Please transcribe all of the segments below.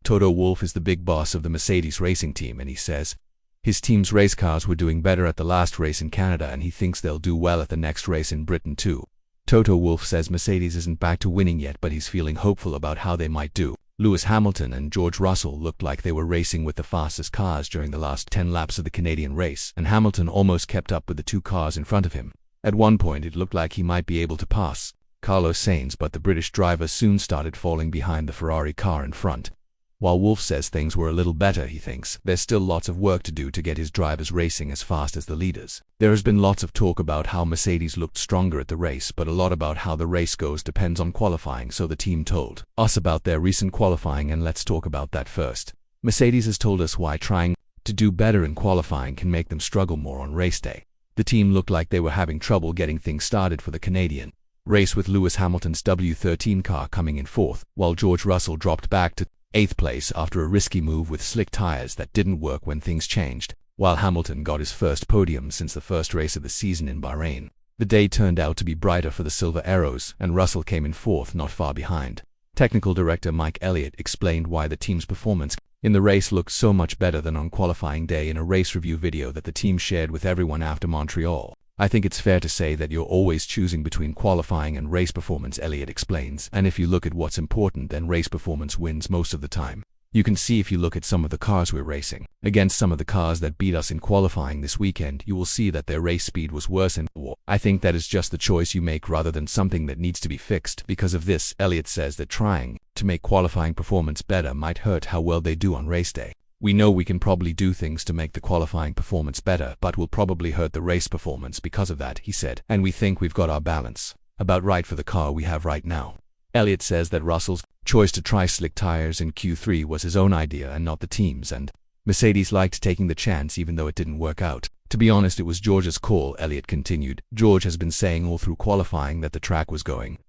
Toto Wolff is the big boss of the Mercedes racing team, and he says his team's race cars were doing better at the last race in Canada, and he thinks they'll do well at the next race in Britain too. Toto Wolff says Mercedes isn't back to winning yet, but he's feeling hopeful about how they might do. Lewis Hamilton and George Russell looked like they were racing with the fastest cars during the last 10 laps of the Canadian race, and Hamilton almost kept up with the two cars in front of him. At one point it looked like he might be able to pass Carlos Sainz, but the British driver soon started falling behind the Ferrari car in front. While Wolff says things were a little better, he thinks there's still lots of work to do to get his drivers racing as fast as the leaders. There has been lots of talk about how Mercedes looked stronger at the race, but a lot about how the race goes depends on qualifying, so the team told us about their recent qualifying, and let's talk about that first. Mercedes has told us why trying to do better in qualifying can make them struggle more on race day. The team looked like they were having trouble getting things started for the Canadian race, with Lewis Hamilton's W13 car coming in fourth, while George Russell dropped back to 8th place after a risky move with slick tires that didn't work when things changed, while Hamilton got his first podium since the first race of the season in Bahrain. The day turned out to be brighter for the Silver Arrows, and Russell came in fourth, not far behind. Technical director Mike Elliott explained why the team's performance in the race looked so much better than on qualifying day in a race review video that the team shared with everyone after Montreal. I think it's fair to say that you're always choosing between qualifying and race performance, Elliott explains, and if you look at what's important, then race performance wins most of the time. You can see if you look at some of the cars we're racing against, some of the cars that beat us in qualifying this weekend, you will see that their race speed was worse, and I think that is just the choice you make rather than something that needs to be fixed. Because of this, Elliott says that trying to make qualifying performance better might hurt how well they do on race day. We know we can probably do things to make the qualifying performance better, but will probably hurt the race performance because of that, he said, and we think we've got our balance about right for the car we have right now. Elliott says that Russell's choice to try slick tires in Q3 was his own idea and not the team's, and Mercedes liked taking the chance even though it didn't work out. To be honest, it was George's call, Elliott continued. George has been saying all through qualifying that the track was going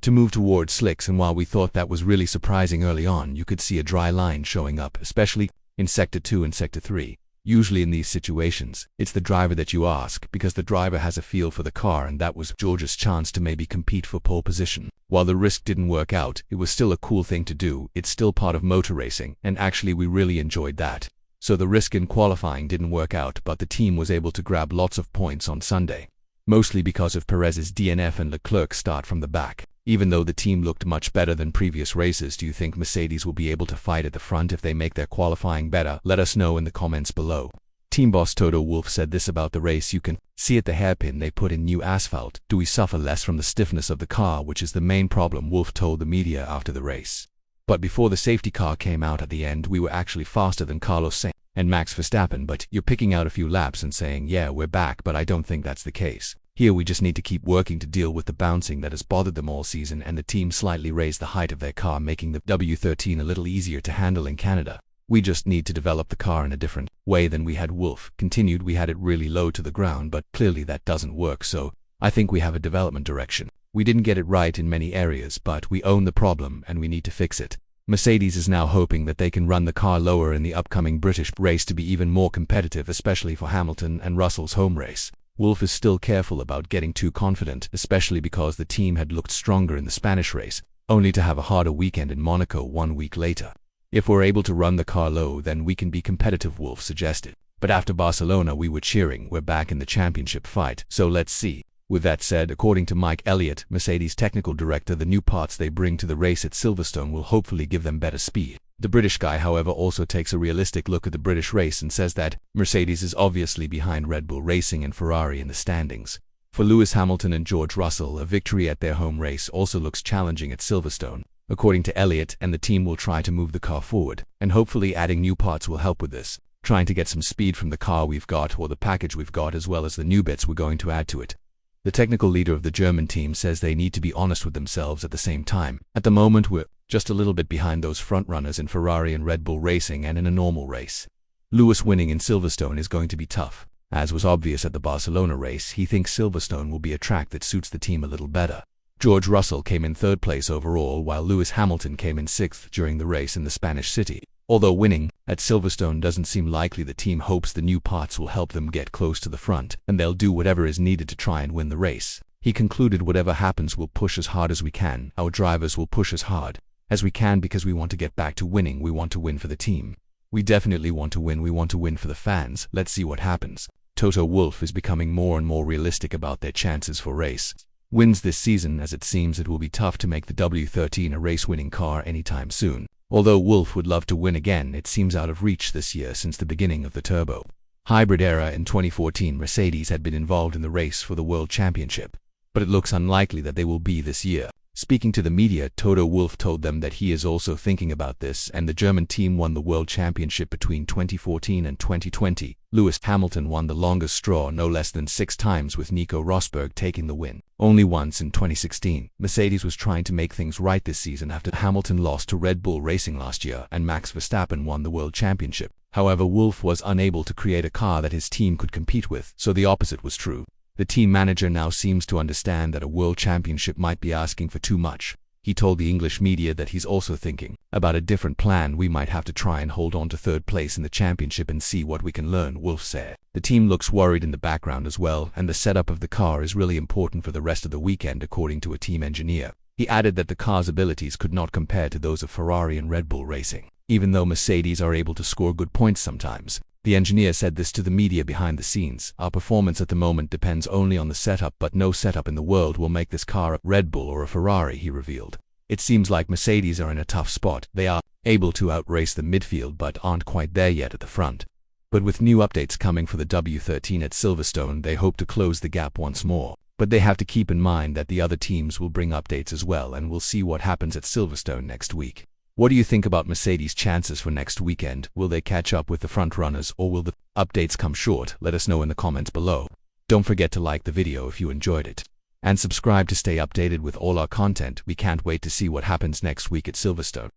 to move towards slicks, and while we thought that was really surprising early on, you could see a dry line showing up, especially in Sector 2 and Sector 3. Usually in these situations, it's the driver that you ask, because the driver has a feel for the car, and that was George's chance to maybe compete for pole position. While the risk didn't work out, it was still a cool thing to do. It's still part of motor racing, and actually we really enjoyed that. So the risk in qualifying didn't work out, but the team was able to grab lots of points on Sunday, mostly because of Perez's DNF and Leclerc's start from the back. Even though the team looked much better than previous races, do you think Mercedes will be able to fight at the front if they make their qualifying better? Let us know in the comments below. Team boss Toto Wolff said this about the race: you can see at the hairpin they put in new asphalt. Do we suffer less from the stiffness of the car, which is the main problem, Wolff told the media after the race. But before the safety car came out at the end, we were actually faster than Carlos Sainz and Max Verstappen. But you're picking out a few laps and saying, yeah, we're back, but I don't think that's the case. Here we just need to keep working to deal with the bouncing that has bothered them all season, and the team slightly raised the height of their car, making the W13 a little easier to handle in Canada. We just need to develop the car in a different way than we had. Wolff continued. We had it really low to the ground, but clearly that doesn't work, so I think we have a development direction. We didn't get it right in many areas, but we own the problem and we need to fix it. Mercedes is now hoping that they can run the car lower in the upcoming British race to be even more competitive, especially for Hamilton and Russell's home race. Wolff is still careful about getting too confident, especially because the team had looked stronger in the Spanish race, only to have a harder weekend in Monaco 1 week later. If we're able to run the car low, then we can be competitive, Wolff suggested. But after Barcelona we were cheering. We're back in the championship fight, so let's see. With that said, according to Mike Elliott, Mercedes technical director, the new parts they bring to the race at Silverstone will hopefully give them better speed. The British guy, however, also takes a realistic look at the British race and says that Mercedes is obviously behind Red Bull Racing and Ferrari in the standings. For Lewis Hamilton and George Russell, a victory at their home race also looks challenging at Silverstone, according to Elliott, and the team will try to move the car forward, and hopefully adding new parts will help with this, trying to get some speed from the car we've got, or the package we've got, as well as the new bits we're going to add to it. The technical leader of the German team says they need to be honest with themselves at the same time. At the moment we're just a little bit behind those frontrunners in Ferrari and Red Bull Racing, and in a normal race, Lewis winning in Silverstone is going to be tough. As was obvious at the Barcelona race, he thinks Silverstone will be a track that suits the team a little better. George Russell came in 3rd place overall, while Lewis Hamilton came in 6th during the race in the Spanish city. Although winning at Silverstone doesn't seem likely, the team hopes the new parts will help them get close to the front, and they'll do whatever is needed to try and win the race. He concluded, whatever happens, we'll push as hard as we can. Our drivers will push as hard as we can because we want to get back to winning. We want to win for the team. We definitely want to win. We want to win for the fans. Let's see what happens. Toto Wolff is becoming more and more realistic about their chances for race wins this season, as it seems it will be tough to make the W13 a race-winning car anytime soon. Although Wolff would love to win again, it seems out of reach this year since the beginning of the turbo hybrid era in 2014. Mercedes had been involved in the race for the World Championship, but it looks unlikely that they will be this year. Speaking to the media, Toto Wolff told them that he is also thinking about this, and the German team won the World Championship between 2014 and 2020. Lewis Hamilton won the longest straw, no less than 6 times, with Nico Rosberg taking the win only once in 2016. Mercedes was trying to make things right this season after Hamilton lost to Red Bull Racing last year and Max Verstappen won the World Championship. However, Wolff was unable to create a car that his team could compete with, so the opposite was true. The team manager now seems to understand that a world championship might be asking for too much. He told the English media that he's also thinking about a different plan. We might have to try and hold on to 3rd place in the championship and see what we can learn, Wolff said. The team looks worried in the background as well, and the setup of the car is really important for the rest of the weekend, according to a team engineer. He added that the car's abilities could not compare to those of Ferrari and Red Bull Racing, even though Mercedes are able to score good points sometimes. The engineer said this to the media behind the scenes. Our performance at the moment depends only on the setup, but no setup in the world will make this car a Red Bull or a Ferrari, he revealed. It seems like Mercedes are in a tough spot. They are able to outrace the midfield but aren't quite there yet at the front. But with new updates coming for the W13 at Silverstone, they hope to close the gap once more. But they have to keep in mind that the other teams will bring updates as well, and we'll see what happens at Silverstone next week. What do you think about Mercedes' chances for next weekend? Will they catch up with the front runners, or will the updates come short? Let us know in the comments below. Don't forget to like the video if you enjoyed it, and subscribe to stay updated with all our content. We can't wait to see what happens next week at Silverstone.